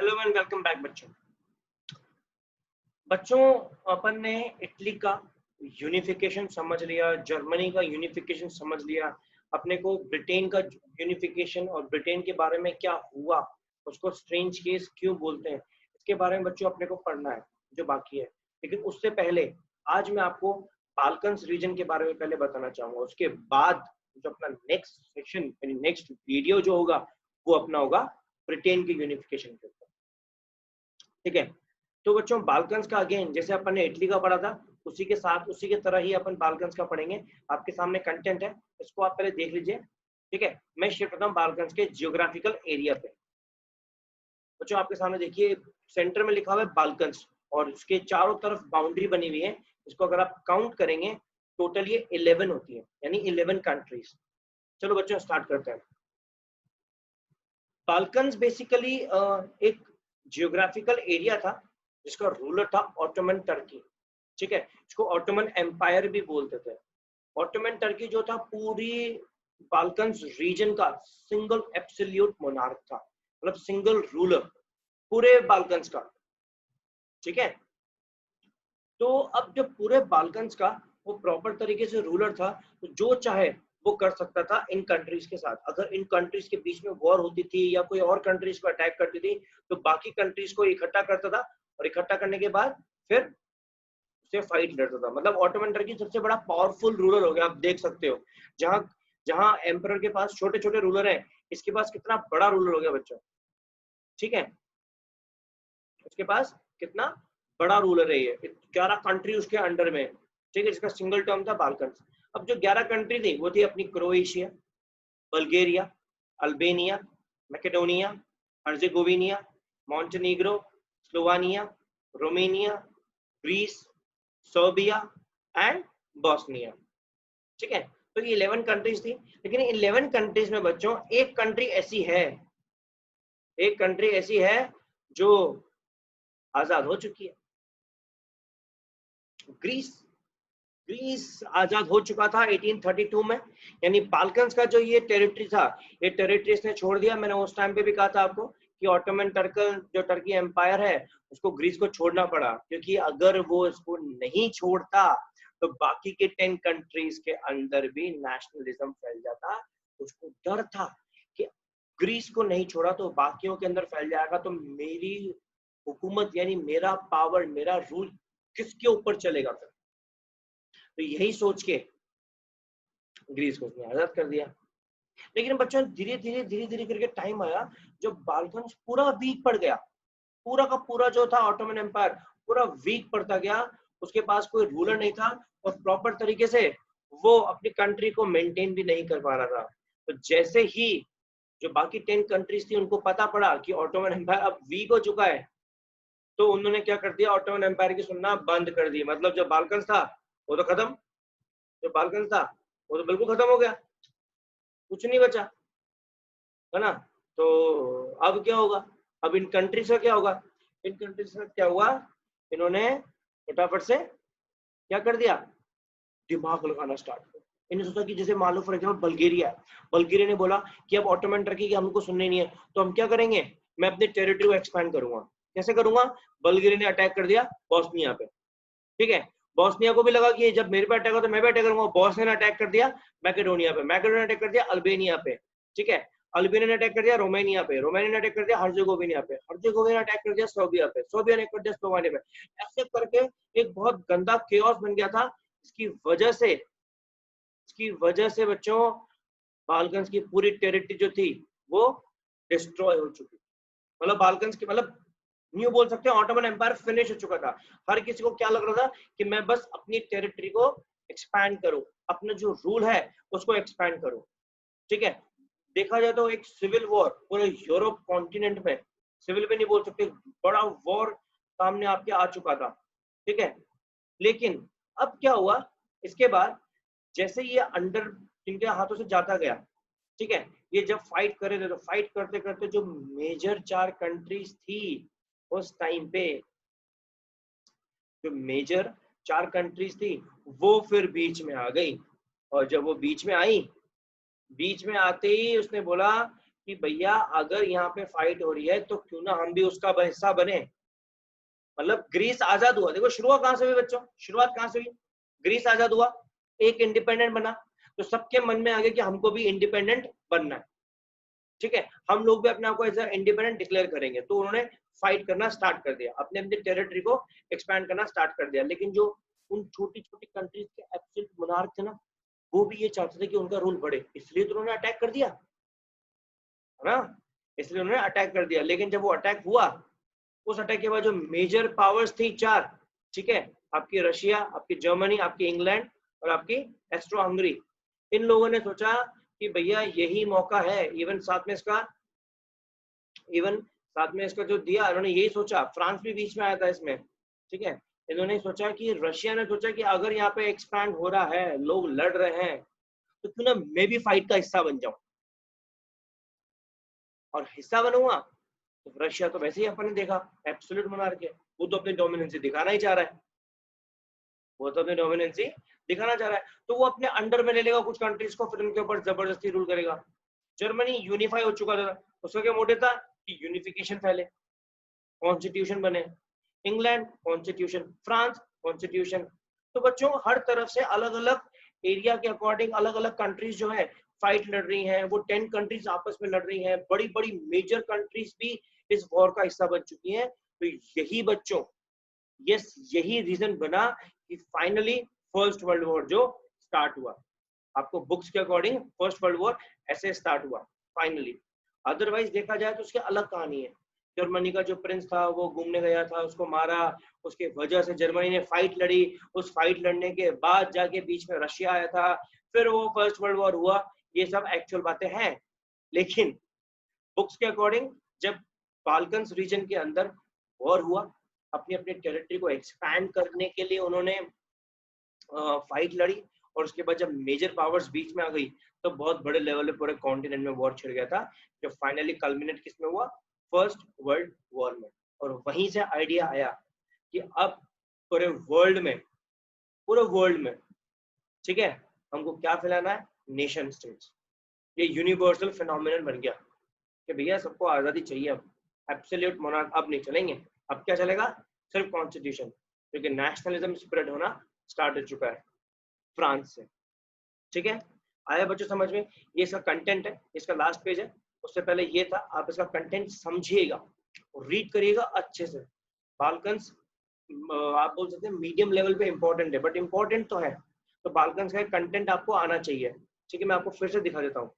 Hello and welcome back बच्चों अपन ने Italy का यूनिफिकेशन समझ लिया, जर्मनी का यूनिफिकेशन समझ लिया, अपने को ब्रिटेन का यूनिफिकेशन और ब्रिटेन के बारे में क्या हुआ, उसको स्ट्रेंज केस क्यों बोलते हैं, इसके बारे में बच्चों अपने को पढ़ना है जो बाकी है। लेकिन उससे पहले आज मैं आपको बाल्कन्स रीजन के बारे में पहले बताना चाहूंगा। उसके बाद जो अपना नेक्स्ट सेशन यानी नेक्स्ट वीडियो जो होगा वो अपना होगा ब्रिटेन के यूनिफिकेशन के ऊपर। ठीक है, तो बच्चों बाल्कन्स का अगेन जैसे अपन ने इटली का पढ़ा था उसी के साथ उसी के तरह ही अपन बाल्कन्स का पढ़ेंगे। आपके सामने कंटेंट है, इसको आप पहले देख लीजिए। ठीक है, मैं शिफ्ट होता हूँ बाल्कन्स के जियोग्राफिकल एरिया पे। बच्चों आपके सामने देखिए सेंटर में लिखा हुआ है बाल्कन्स और उसके चारों तरफ बाउंड्री बनी हुई है। इसको अगर आप काउंट करेंगे टोटल ये 11 होती है, यानी 11 कंट्रीज। चलो बच्चों स्टार्ट करते हैं। बाल्कन्स बेसिकली एक जियोग्राफिकल एरिया था जिसका रूलर था ऑटोमन टर्की। ठीक है, इसको ऑटोमन एम्पायर भी बोलते थे। ऑटोमन टर्की जो था पूरी बाल्कन्स रीजन का सिंगल एब्सोल्यूट मोनार्क था, मतलब सिंगल रूलर पूरे बाल्कन्स का। ठीक है, तो अब जब पूरे बाल्कन्स का वो प्रॉपर तरीके से रूलर था तो जो चाहे वो कर सकता था इन कंट्रीज के साथ। अगर इन कंट्रीज के बीच में वॉर होती थी या कोई और कंट्रीज को अटैक करती थी तो बाकी कंट्रीज को इकट्ठा करता था और इकट्ठा करने के बाद फिर उससे फाइट लड़ता था। मतलब ऑटोमन टर्की सबसे बड़ा पावरफुल रूलर हो गया। आप देख सकते हो जहां जहां एम्परर के पास छोटे छोटे रूलर हैं, इसके पास कितना बड़ा रूलर हो गया बच्चों। ठीक है, उसके पास कितना बड़ा रूलर है, ये 11 कंट्री उसके अंडर में। ठीक है, जिसका सिंगल टर्म था बाल्कन। अब जो 11 कंट्री थी वो थी अपनी Croatia, Bulgaria, Albania, Macedonia, Herzegovina, Montenegro, Slovenia, Romania, Greece, Serbia and Bosnia. ठीक है, तो ये 11 कंट्रीज थी। लेकिन 11 कंट्रीज में बच्चों एक कंट्री ऐसी है जो आजाद हो चुकी है। ग्रीस ग्रीस आजाद हो चुका था 1832 में। यानी बाल्कन्स का जो ये टेरिटरी था, ये टेरिटरी इसने छोड़ दिया। मैंने उस टाइम पे भी कहा था आपको कि ऑटोमन टर्की एम्पायर है उसको ग्रीस को छोड़ना पड़ा, क्योंकि अगर वो इसको नहीं छोड़ता तो बाकी के 10 कंट्रीज के अंदर भी नेशनलिज्म फैल जाता। उसको डर था कि ग्रीस को नहीं छोड़ा तो बाकियों के अंदर फैल जाएगा, तो मेरी हुकूमत यानी मेरा पावर, मेरा रूल किसके ऊपर चलेगा फिर। तो यही सोच के ग्रीस को उसने आजाद कर दिया। लेकिन बच्चों धीरे धीरे करके टाइम आया जब बाल्कन्स पूरा वीक पड़ गया। पूरा का पूरा जो था ऑटोमन एम्पायर पूरा वीक पड़ता गया। उसके पास कोई रूलर नहीं था और प्रॉपर तरीके से वो अपनी कंट्री को मेंटेन भी नहीं कर पा रहा था। तो जैसे ही जो बाकी 10 कंट्रीज थी उनको पता पड़ा कि ऑटोमन एम्पायर अब वीक हो चुका है, तो उन्होंने क्या कर दिया, ऑटोमन एम्पायर की सुनना बंद कर दी। मतलब जो बाल्कन्स था वो तो खत्म, जो बाल्कन्स था वो तो बिल्कुल खत्म हो गया, कुछ नहीं बचा, है ना। तो अब क्या होगा, अब इन कंट्रीज का क्या होगा। इन कंट्रीज का क्या हुआ, इन्होंने फटाफट से क्या कर दिया, दिमाग लगाना स्टार्ट किया। इन्हें सोचा कि जैसे मान लो फॉर एग्जाम्पल बल्गेरिया ने बोला कि अब ऑटोमन टर्की की हमको सुननी नहीं है, तो हम क्या करेंगे, मैं अपने टेरिटरी को एक्सपैंड करूंगा। कैसे करूंगा, बल्गेरिया ने अटैक कर दिया बॉस्निया पे। ठीक है, बॉस्निया को भी लगा कि जब मेरे पे अटैक हो तो मैं भी अटैक करूंगा। बॉस्निया ने अटैक कर दिया मैकेडोनिया पे, मैकेडोनिया ने अटैक कर दिया अल्बेनिया पे। ठीक है, अल्बेनिया ने अटैक कर दिया रोमानिया पे, रोमानिया ने अटैक कर दिया हर्जेगोविना पे, हर्जेगोविना ने अटैक कर दिया सर्बिया पे, सर्बिया ने कर दिया स्लोवानिया पे। ऐसे करके एक बहुत गंदा केओस बन गया था। इसकी वजह से बच्चों बाल्कन्स की पूरी टेरिटरी जो थी वो डिस्ट्रॉय हो चुकी। मतलब बाल्कन्स की मतलब न्यू बोल सकते हैं ऑटोमन एम्पायर फिनिश हो चुका था। हर किसी को क्या लग रहा था कि मैं बस अपनी टेरिटरी को एक्सपैंड करूं, अपना जो रूल है उसको एक्सपैंड करूं। ठीक है, देखा जाए तो एक सिविल वॉर पूरे यूरोप कॉन्टिनेंट में, सिविल भी नहीं बोल सकते, बड़ा वॉर सामने आपके आ चुका था। ठीक है, लेकिन अब क्या हुआ, इसके बाद जैसे ये अंडर इनके हाथों से जाता गया, ठीक है, ये जब फाइट कर रहे थे तो फाइट करते करते जो मेजर 4 कंट्रीज थी उस टाइम पे, जो मेजर 4 कंट्रीज थी वो फिर बीच में आ गई। और जब वो बीच में आई, बीच में आते ही उसने बोला कि भैया अगर यहाँ पे फाइट हो रही है तो क्यों ना हम भी उसका हिस्सा बने। मतलब ग्रीस आजाद हुआ, देखो शुरुआत कहां से हुई बच्चों, शुरुआत कहां से हुई, ग्रीस आजाद हुआ, एक इंडिपेंडेंट बना, तो सबके मन में आ गया कि हमको भी इंडिपेंडेंट बनना है, ठीक है, हम लोग भी अपने आप को एज इंडिपेंडेंट डिक्लेयर करेंगे। तो उन्होंने फाइट करना स्टार्ट कर दिया, अपने अपने टेरिटरी को एक्सपैंड करना स्टार्ट कर दिया। लेकिन जो उन छोटी छोटी कंट्रीज के एब्सोल्यूट मोनार्क थे ना, वो भी ये चाहते थे कि उनका रूल बढ़े, इसलिए तो उन्होंने अटैक कर दिया, है ना, इसलिए उन्होंने अटैक कर दिया। लेकिन जब वो अटैक हुआ, उस अटैक के बाद जो मेजर पावर्स थी चार, ठीक है, आपकी रशिया, आपकी जर्मनी, आपकी इंग्लैंड और आपकी एस्ट्रो हंगरी, इन लोगों ने सोचा कि भैया यही मौका है। इवन साथ में इसका जो दिया, इन्होंने यही सोचा, फ्रांस भी बीच में आया था इसमें, ठीक है, इन्होंने सोचा कि रशिया ने सोचा कि अगर यहाँ पे एक्सपैंड हो रहा है, लोग लड़ रहे हैं, तो क्यों ना मैं भी फाइट का हिस्सा बन जाऊं, और हिस्सा बनूंगा तो रशिया तो वैसे ही अपन ने देखा एब्सोल्यूट मोनार्क है, वो तो अपनी डोमिनेंसी दिखाना ही चाह रहा है, वो तो अपनी डोमिनेंसी दिखाना चाह रहा है, तो वो अपने अंडर में ले लेगा कुछ कंट्रीज को, फिर उनके ऊपर जबरदस्ती रूल करेगा। जर्मनी यूनिफाई हो चुका था, उसका क्या मोटिव था कि यूनिफिकेशन फैले, कॉन्स्टिट्यूशन बने, इंग्लैंड कॉन्स्टिट्यूशन, फ्रांस कॉन्स्टिट्यूशन। तो बच्चों हर तरफ से अलग अलग एरिया के अकॉर्डिंग अलग अलग कंट्रीज जो है फाइट लड़ रही हैं, वो 10 कंट्रीज आपस में लड़ रही हैं, बड़ी बड़ी मेजर कंट्रीज भी इस वॉर का हिस्सा बन चुकी हैं। तो यही बच्चों, यस, यही रीजन बना कि फाइनली फर्स्ट वर्ल्ड वॉर जो स्टार्ट हुआ, आपको बुक्स के अकॉर्डिंग फर्स्ट वर्ल्ड वॉर ऐसे स्टार्ट हुआ फाइनली। अदरवाइज देखा जाए तो उसकी अलग कहानी है। जर्मनी का जो प्रिंस था वो घूमने गया था, उसको मारा, उसके वजह से जर्मनी ने फाइट लड़ी, उस फाइट लड़ने के बाद जाके बीच में रशिया आया था, फिर वो फर्स्ट वर्ल्ड वॉर हुआ। ये सब एक्चुअल बातें हैं, लेकिन बुक्स के अकॉर्डिंग जब बाल्कन्स रीजन के अंदर वॉर हुआ, अपनी अपनी टेरिटरी को एक्सपैंड करने के लिए उन्होंने फाइट लड़ी, और उसके बाद जब मेजर पावर्स बीच में आ गई तो बहुत बड़े लेवल पे पूरे कॉन्टिनेंट में वॉर छिड़ गया था, जो फाइनली कल्मिनेट किस में हुआ, फर्स्ट वर्ल्ड वॉर में। और वहीं से आइडिया आया कि अब पूरे वर्ल्ड में, ठीक है, हमको क्या फैलाना है, नेशन स्टेट्स। ये यूनिवर्सल फिनोमिनन बन गया कि भैया सबको आजादी चाहिए, अब एब्सोल्यूट मोनार्क अब नहीं चलेंगे, अब क्या चलेगा, सिर्फ कॉन्स्टिट्यूशन, क्योंकि नेशनलिज्म स्प्रेड होना स्टार्ट हो चुका है फ्रांस से, ठीक है। आया बच्चों समझ में, ये इसका कंटेंट है, इसका लास्ट पेज है। उससे पहले ये था, आप इसका कंटेंट समझिएगा और रीड करिएगा अच्छे से। बाल्कन्स आप बोल सकते हैं मीडियम लेवल पे इंपॉर्टेंट है, बट इंपॉर्टेंट तो है, तो बाल्कन्स का कंटेंट आपको आना चाहिए, ठीक है। मैं आपको फिर से दिखा देता हूँ,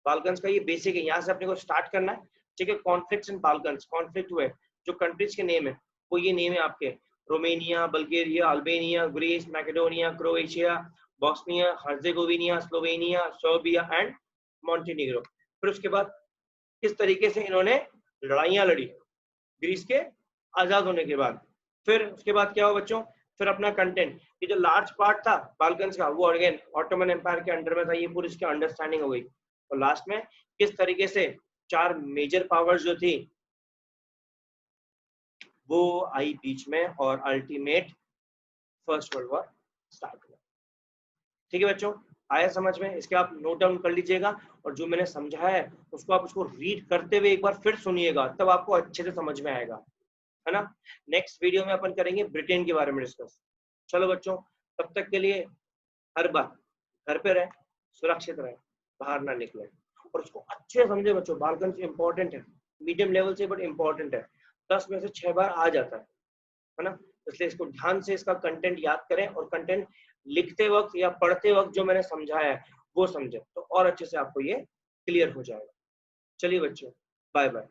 बाल्कन्स का ये बेसिक है, यहाँ से अपने को स्टार्ट करना है, ठीक है। कॉन्फ्लिक्ट्स इन बाल्कन्स, कॉन्फ्लिक्ट हुए जो कंट्रीज के नेम है वो ये नेम है आपके, Romania, Bulgaria, Albania, Greece, Macedonia, Croatia, Bosnia, Herzegovina, Slovenia, Serbia and Montenegro. फिर उसके बाद किस तरीके से इन्होंने लड़ाइयां लड़ी ग्रीस के आजाद होने के बाद। फिर उसके बाद क्या हुआ बच्चों, फिर अपना कंटेंट, ये जो लार्ज पार्ट था बाल्कन्स का, वो अगेन ऑटोमन एम्पायर के अंडर में था, ये पूरी इसकी अंडरस्टैंडिंग हो गई। और लास्ट में किस तरीके से चार मेजर पावर्स जो थी वो आई बीच में, और ultimate first world war start हुआ, ठीक है बच्चों। आया समझ में, इसके आप नोट डाउन कर लीजिएगा, और जो मैंने समझाया है उसको आप उसको रीड करते हुए एक बार फिर सुनिएगा, तब आपको अच्छे से समझ में आएगा, है ना। नेक्स्ट वीडियो में अपन करेंगे ब्रिटेन के बारे में डिस्कस। चलो बच्चों, तब तक के लिए हर बार घर पे रहे, सुरक्षित रहे, बाहर ना निकले, और उसको अच्छे से समझे बच्चों। बाल्कन इंपॉर्टेंट है, मीडियम लेवल से बट इंपॉर्टेंट है, 10 में से 6 बार आ जाता है ना। इसलिए इसको ध्यान से इसका कंटेंट याद करें, और कंटेंट लिखते वक्त या पढ़ते वक्त जो मैंने समझाया है वो समझे, तो और अच्छे से आपको ये क्लियर हो जाएगा। चलिए बच्चों, बाय बाय।